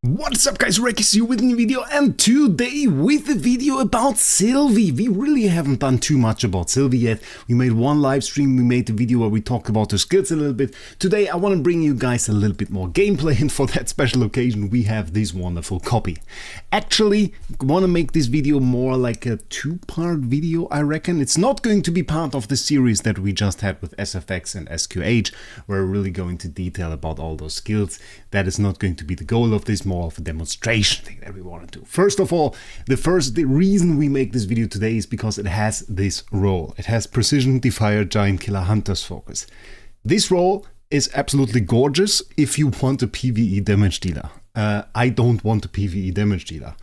What's up guys, Wraec is here with a new video, and today with a video about Sylvie. We really haven't done too much about Sylvie yet. We made one live stream, we made the video where we talked about her skills a little bit. Today I want to bring you guys a little bit more gameplay, and for that special occasion we have this wonderful copy. Actually, I want to make this video more like a two-part video, I reckon. It's not going to be part of the series that we just had with SFX and SQH, where we're really going to detail about all those skills. That is not going to be the goal of this, more of a demonstration thing that we want to do. First of all, the reason we make this video today is because it has this role. It has Precision, Defier, Giant Killer, Hunter's Focus. This role is absolutely gorgeous if you want a PvE damage dealer. I don't want a PvE damage dealer.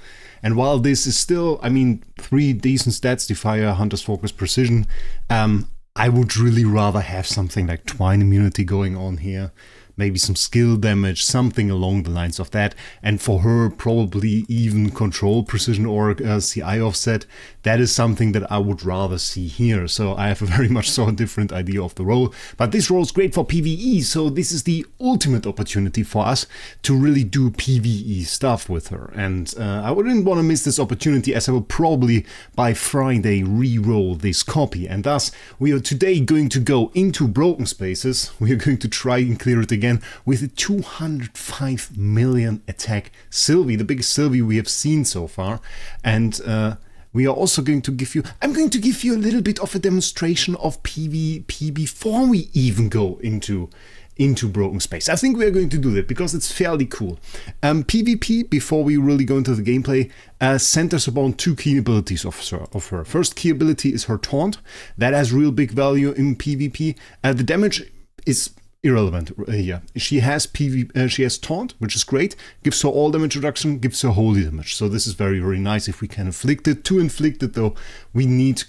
And while this is still, I mean, 3 decent stats, Defier, Hunter's Focus, Precision, I would really rather have something like Twine Immunity going on here. Maybe some skill damage, something along the lines of that. And for her, probably even Control, Precision, or CI offset. That is something that I would rather see here. So I have a very much so a different idea of the role. But this role is great for PvE, so this is the ultimate opportunity for us to really do PvE stuff with her. And I wouldn't want to miss this opportunity, as I will probably by Friday re-roll this copy. And thus, we are today going to go into Broken Spaces. We are going to try and clear it again with a 205 million attack Sylvie, the biggest Sylvie we have seen so far. And we are also going to give you, I'm going to give you a little bit of a demonstration of PvP before we even go into Broken Space. I think we are going to do that because it's fairly cool. PvP, before we really go into the gameplay, centers upon 2 key abilities of her. First key ability is her Taunt. That has real big value in PvP. The damage is irrelevant here. She has Taunt, which is great, gives her all damage reduction, gives her holy damage. So this is very, very nice if we can inflict it. To inflict it though, we need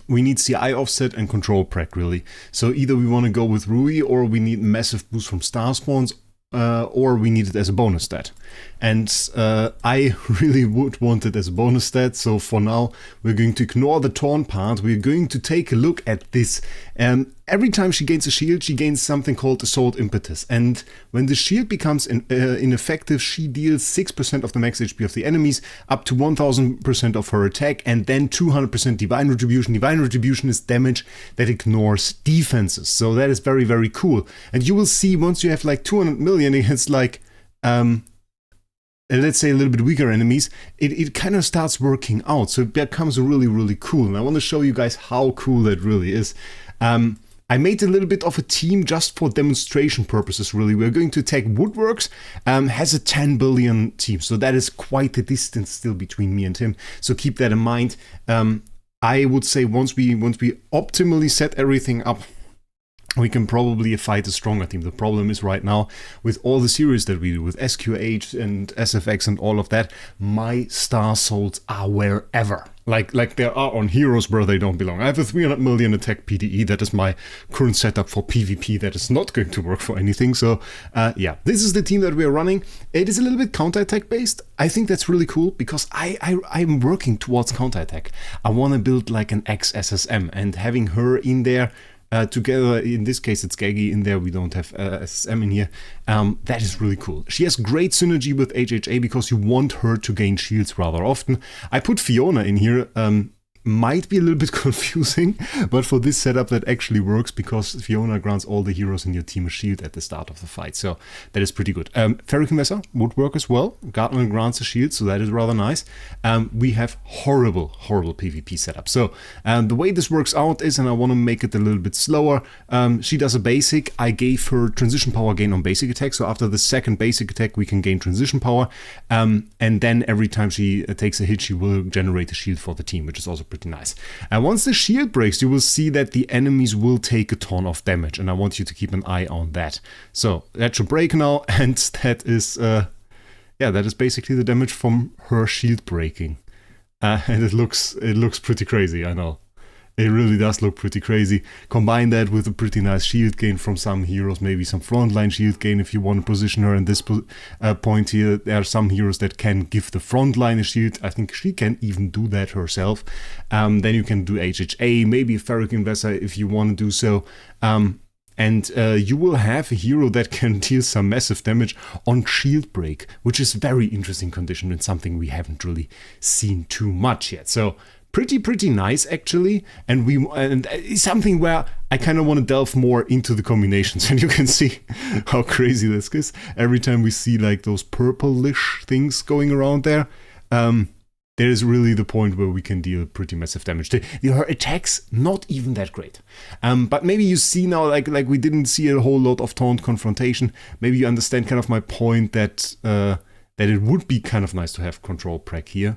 CI offset and control prac really. So either we want to go with Rui, or we need massive boost from star spawns, or we need it as a bonus stat. And I really would want it as a bonus stat, so for now we're going to ignore the taunt part. We're going to take a look at this. Every time she gains a shield, she gains something called Assault Impetus, and when the shield becomes ineffective, she deals 6% of the max HP of the enemies, up to 1000% of her attack, and then 200% Divine Retribution. Divine Retribution is damage that ignores defenses, so that is very, very cool. And you will see once you have like 200 million against like let's say a little bit weaker enemies, it kind of starts working out. So it becomes really, really cool. And I want to show you guys how cool that really is. I made a little bit of a team just for demonstration purposes, really. We're going to attack Woodworks, has a 10 billion team. So that is quite a distance still between me and him. So keep that in mind. I would say once we optimally set everything up, we can probably fight a stronger team. The problem is right now, with all the series that we do, with SQH and SFX and all of that, my star souls are wherever. Like there are on heroes where they don't belong. I have a 300 million attack PDE. That is my current setup for PvP. That is not going to work for anything. So yeah, this is the team that we're running. It is a little bit counterattack based. I think that's really cool because I'm working towards counterattack. I want to build like an ex-SSM, and having her in there together, in this case it's Gaggy in there, we don't have SSM in here, that is really cool. She has great synergy with HHA because you want her to gain shields rather often. I put Fiona in here, might be a little bit confusing, but for this setup that actually works because Fiona grants all the heroes in your team a shield at the start of the fight, so that is pretty good. Ferric Messer would work as well. Gartner grants a shield, so that is rather nice. We have horrible PvP setup. So the way this works out is, and I want to make it a little bit slower, she does a basic. I gave her transition power gain on basic attack, so after the second basic attack we can gain transition power, and then every time she takes a hit she will generate a shield for the team, which is also pretty nice. And once the shield breaks, you will see that the enemies will take a ton of damage, and I want you to keep an eye on that. So that should break now, and that is yeah, that is basically the damage from her shield breaking. And it looks pretty crazy, I know. It really does look pretty crazy. Combine that with a pretty nice shield gain from some heroes, maybe some frontline shield gain if you want to position her in this point here. There are some heroes that can give the frontline a shield. I think she can even do that herself. Then you can do HHA, maybe a Ferric Investor if you want to do so. and you will have a hero that can deal some massive damage on shield break, which is very interesting condition and something we haven't really seen too much yet. So pretty nice actually, and it's something where I kind of want to delve more into the combinations, and you can see how crazy this is. Every time we see like those purplish things going around there, there is really the point where we can deal pretty massive damage. Her attacks not even that great, but maybe you see now like we didn't see a whole lot of taunt confrontation. Maybe you understand kind of my point that it would be kind of nice to have control prac here.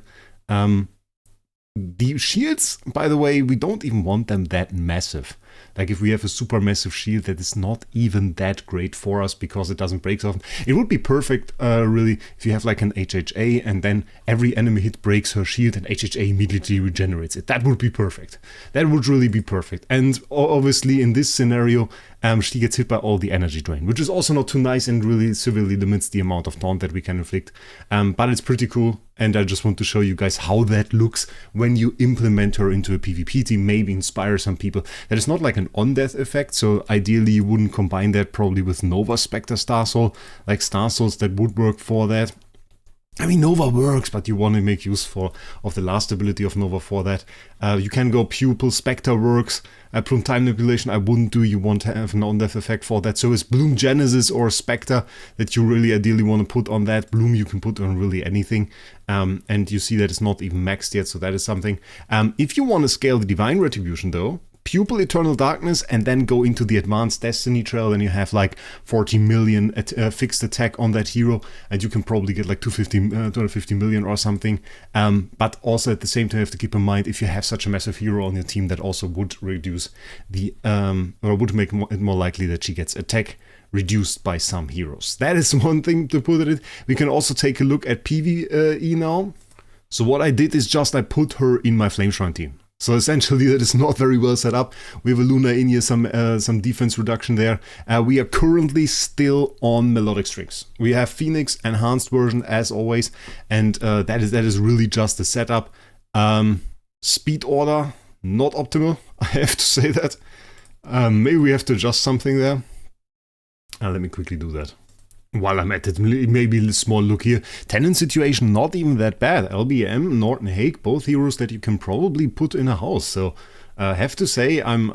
The shields, by the way, we don't even want them that massive. Like if we have a super massive shield that is not even that great for us because it doesn't break so often. It would be perfect, really, if you have like an HHA and then every enemy hit breaks her shield and HHA immediately regenerates it. That would be perfect. That would really be perfect. And obviously in this scenario, she gets hit by all the energy drain, which is also not too nice and really severely limits the amount of taunt that we can inflict. But it's pretty cool, and I just want to show you guys how that looks when you implement her into a PvP team, maybe inspire some people. That is not like an on-death effect, so ideally you wouldn't combine that probably with Nova, Spectre, Star Soul, like Star Souls that would work for that. I mean, Nova works, but you want to make use of the last ability of Nova for that. You can go Pupil, Spectre works. Bloom Time Manipulation I wouldn't do, you want to have an on-death effect for that. So is Bloom Genesis or Spectre that you really ideally want to put on that. Bloom you can put on really anything. And you see that it's not even maxed yet, so that is something. If you want to scale the Divine Retribution though, Pupil Eternal Darkness and then go into the Advanced Destiny Trail, and you have like 40 million fixed attack on that hero, and you can probably get like 250 million or something. But also at the same time you have to keep in mind, if you have such a massive hero on your team, that also would reduce the or would make it more likely that she gets attack reduced by some heroes. That is one thing to put it in. We can also take a look at PvE now. So what I did is just I put her in my Flame Shrine team. So essentially that is not very well set up. We have a Luna in here, some defense reduction there. We are currently still on melodic strings. We have Phoenix enhanced version as always, and that is really just the setup. Speed order, not optimal, I have to say that. Maybe we have to adjust something there. Let me quickly do that. While I'm at it, maybe a small look here. Tenant situation, not even that bad. LBM, Norton Hague, both heroes that you can probably put in a house. So have to say, I'm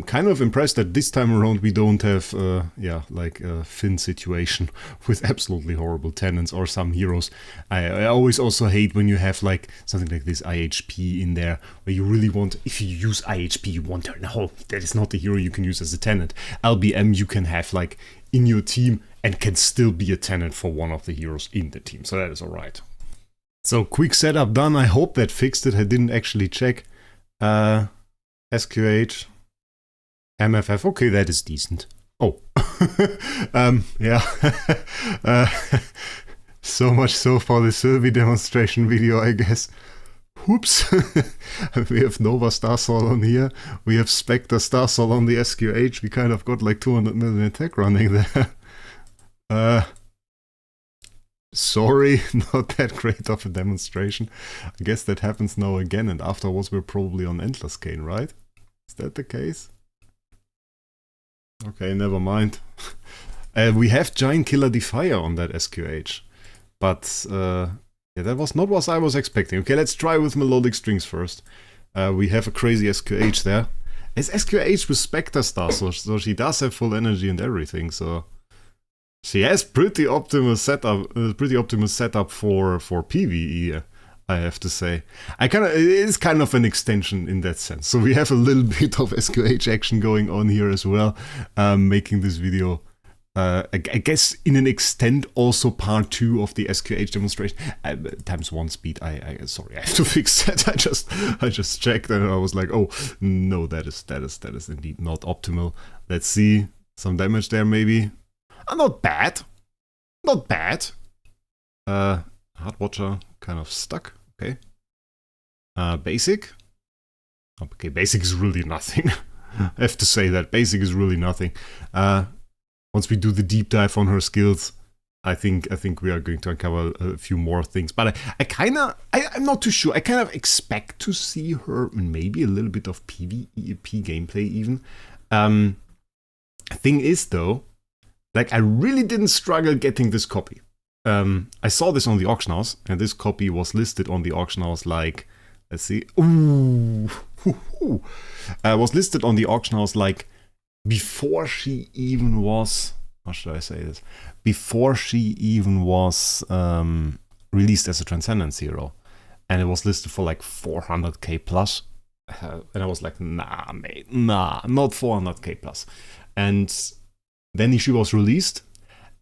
kind of impressed that this time around we don't have, like a Finn situation with absolutely horrible tenants or some heroes. I always also hate when you have like something like this IHP in there, where you really want, if you use IHP, you want her. No, that is not the hero you can use as a tenant. LBM you can have like in your team and can still be a tenant for one of the heroes in the team, so that is alright. So quick setup done. I hope that fixed it. I didn't actually check. SQH, MFF, okay, that is decent. Oh, yeah. So much so for the Sylvie demonstration video, I guess. Whoops. We have Nova Star Soul on here. We have Spectre Star Soul on the SQH. We kind of got like 200 million attack running there. Sorry, not that great of a demonstration. I guess that happens now again, and afterwards we're probably on Endless Cane, right? Is that the case? Okay, never mind. We have Giant Killer Defier on that SQH, but yeah, that was not what I was expecting. Okay, let's try with Melodic Strings first. We have a crazy SQH there. It's SQH with Spectre Star, so she does have full energy and everything, so she has pretty optimal setup for PvE, I have to say. It is kind of an extension in that sense. So we have a little bit of SQH action going on here as well, making this video, I guess, in an extent also part 2 of the SQH demonstration. ×1 speed. Sorry, I have to fix that. I just checked and I was like, oh no, that is indeed not optimal. Let's see, some damage there maybe. Not bad. Not bad. Heartwatcher kind of stuck. Okay. Basic. Okay, basic is really nothing. I have to say that. Basic is really nothing. Once we do the deep dive on her skills, I think we are going to uncover a few more things. But I'm not too sure. I kind of expect to see her maybe a little bit of PvP gameplay even. Thing is though, like I really didn't struggle getting this copy. I saw this on the auction house, and this copy was listed on the auction house like, let's see, was listed on the auction house like before she even was, how should I say this? Before she even was released as a Transcendence hero. And it was listed for like 400k plus. And I was like, nah, mate, nah, not 400k plus. And then she was released.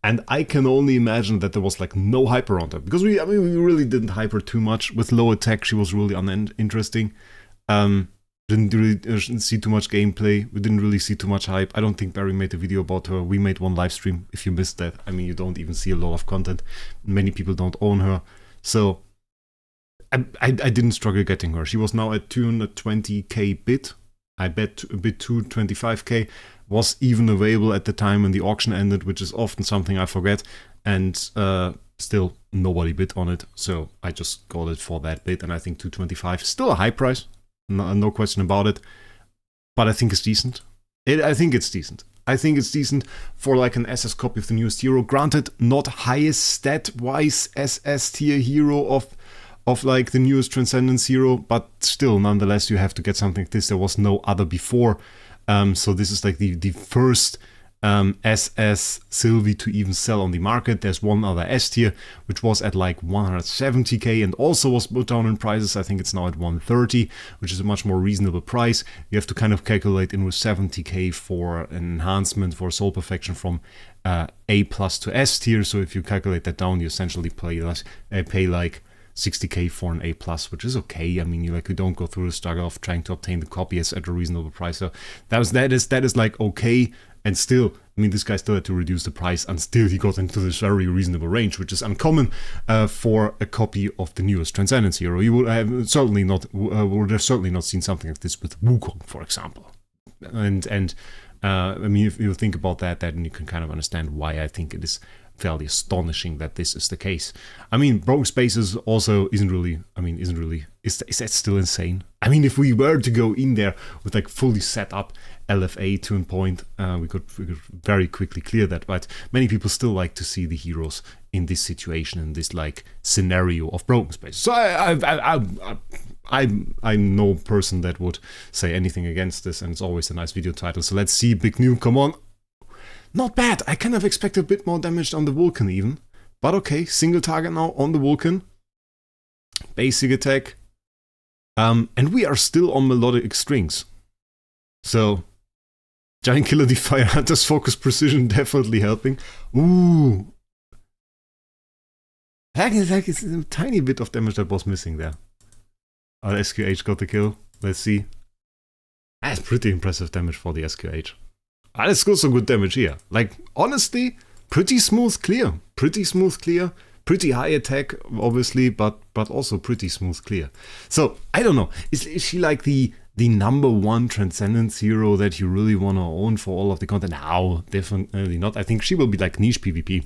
And I can only imagine that there was like no hype around her. Because we really didn't hype her too much. With low attack, she was really uninteresting. Didn't really see too much gameplay. We didn't really see too much hype. I don't think Barry made a video about her. We made one live stream. If you missed that, I mean, you don't even see a lot of content. Many people don't own her. So I didn't struggle getting her. She was now at 220k bid. I bet a bid 225k. Was even available at the time when the auction ended, which is often something I forget. And still nobody bid on it. So I just got it for that bid. And I think 225 is still a high price. No question about it. But I think it's decent. I think it's decent. I think it's decent for like an SS copy of the newest hero. Granted, not highest stat-wise SS tier hero of like the newest Transcendence hero, but still, nonetheless, you have to get something like this. There was no other before. So this is like the first SS Sylvie to even sell on the market. There's one other S tier, which was at like 170k and also was put down in prices. I think it's now at 130, which is a much more reasonable price. You have to kind of calculate in with 70k for an enhancement for soul perfection from A plus to S tier. So if you calculate that down, you essentially pay like 60k for an A plus, which is okay. I mean, you don't go through the struggle of trying to obtain the copy at a reasonable price. So that is like okay. And still, I mean, this guy still had to reduce the price, and still he got into this very reasonable range, which is uncommon for a copy of the newest Transcendence hero. You would have certainly not seen something like this with Wukong, for example. And I mean, if you think about that, then you can kind of understand why I think it is fairly astonishing that this is the case. I mean, Broken Spaces also isn't really, is that still insane? I mean, if we were to go in there with like fully set up LFA to a point, we could very quickly clear that, but many people still like to see the heroes in this situation, in this like scenario of Broken Spaces. So I'm no person that would say anything against this, and it's always a nice video title. So let's see, big new, come on. Not bad. I kind of expected a bit more damage on the Vulcan even. But okay, single target now on the Vulcan. Basic attack. And we are still on melodic strings. So, Giant Killer Fire Hunter's focus precision definitely helping. Ooh. It's a tiny bit of damage that was missing there. SQH got the kill. Let's see. That's pretty impressive damage for the SQH. That's still some good damage here. Like, honestly, pretty smooth clear. Pretty smooth clear. Pretty high attack, obviously, but also pretty smooth clear. So, I don't know. Is she like the number one Transcendence hero that you really want to own for all of the content? No, definitely not. I think she will be like niche PvP.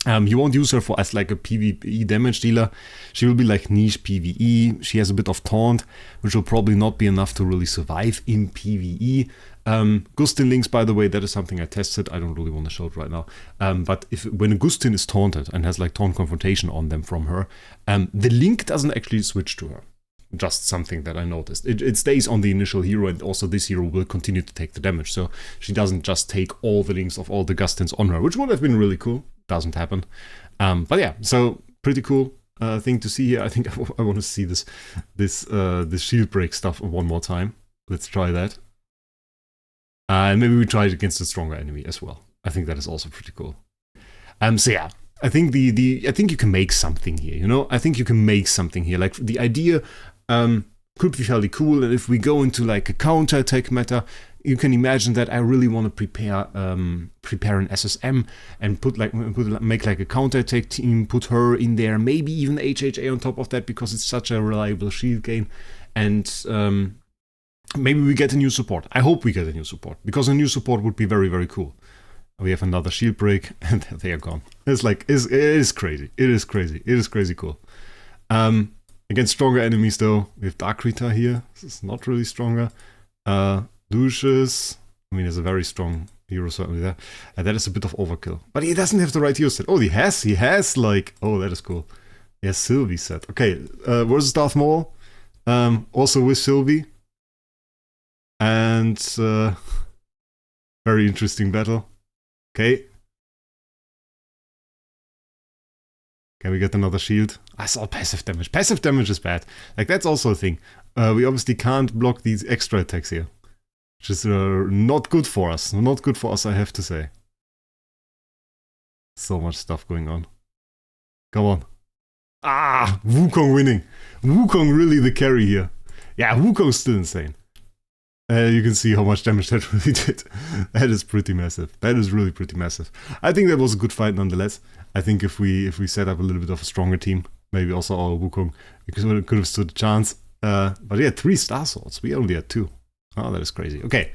You won't use her as like a PvE damage dealer. She will be like niche PvE. She has a bit of taunt, which will probably not be enough to really survive in PvE. Gustin links, by the way, that is something I tested. I don't really want to show it right now. But when a Gustin is taunted and has like taunt confrontation on them from her, the link doesn't actually switch to her. Just something that I noticed. It stays on the initial hero, and also this hero will continue to take the damage. So she doesn't just take all the links of all the Gustins on her, which would have been really cool. Doesn't happen. But yeah, so pretty cool thing to see here. I think I want to see this shield break stuff one more time. Let's try that. And maybe we try it against a stronger enemy as well. I think that is also pretty cool. So yeah, I think I think you can make something here, you know? I think you can make something here. Like the idea could be fairly cool, and if we go into like a counter-attack meta, you can imagine that I really want to prepare an SSM and make like a counter-attack team, put her in there, maybe even HHA on top of that, because it's such a reliable shield gain. And maybe we get a new support. I hope we get a new support, because a new support would be very, very cool. We have another shield break, and they are gone. It's like, it is crazy. It is crazy. It is crazy cool. Against stronger enemies, though, we have Dark here. This is not really stronger. Lucius, I mean, is a very strong hero certainly there. And that is a bit of overkill. But he doesn't have the right hero set. Oh, he has like, oh, that is cool. He has Sylvie set. Okay, versus Darth Maul. Also with Sylvie. And very interesting battle. Okay. Can we get another shield? I saw passive damage. Passive damage is bad. Like, that's also a thing. We obviously can't block these extra attacks here. Which is not good for us. Not good for us, I have to say. So much stuff going on. Come on. Ah! Wukong winning. Wukong really the carry here. Yeah, Wukong's still insane. You can see how much damage that really did. That is pretty massive. That is really pretty massive. I think that was a good fight nonetheless. I think if we set up a little bit of a stronger team, maybe also our Wukong, because we could have stood a chance. But yeah, 3 Star Swords. We only had 2. Oh, that is crazy. Okay.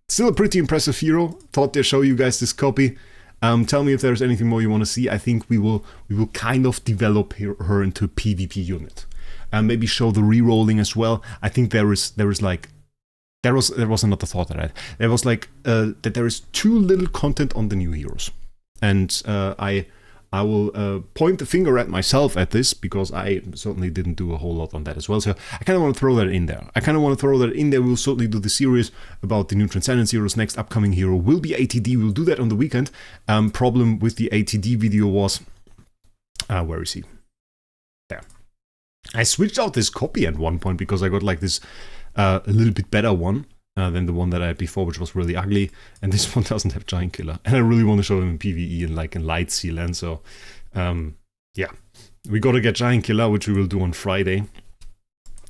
Still a pretty impressive hero. Thought I'd show you guys this copy. Tell me if there's anything more you want to see. I think we will kind of develop her into a PvP unit. Maybe show the re-rolling as well. I think there was another thought that I had. There was like that there is too little content on the new heroes. And I will point the finger at myself at this, because I certainly didn't do a whole lot on that as well. So I kind of want to throw that in there. We'll certainly do the series about the new Transcendence heroes. Next upcoming hero will be ATD. We'll do that on the weekend. Problem with the ATD video was... where is he? There. I switched out this copy at one point because I got like this a little bit better one. Than the one that I had before, which was really ugly, and this one doesn't have Giant Killer, and I really want to show him in PvE and like in Light Seal, and so yeah, we gotta get Giant Killer, which we will do on Friday,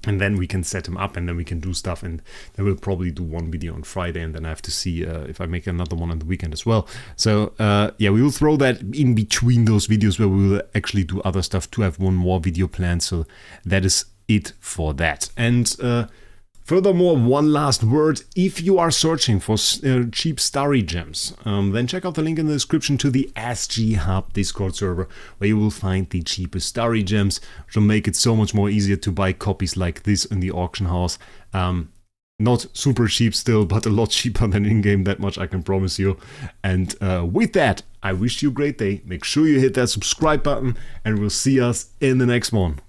and then we can set him up, and then we can do stuff, and then we'll probably do one video on Friday, and then I have to see if I make another one on the weekend as well. So yeah, we will throw that in between those videos where we will actually do other stuff to have one more video planned. So that is it for that. And furthermore, one last word, if you are searching for cheap starry gems, then check out the link in the description to the SG Hub Discord server, where you will find the cheapest starry gems, which will make it so much more easier to buy copies like this in the auction house. Not super cheap still, but a lot cheaper than in-game, that much I can promise you. And with that, I wish you a great day. Make sure you hit that subscribe button, and we'll see us in the next one.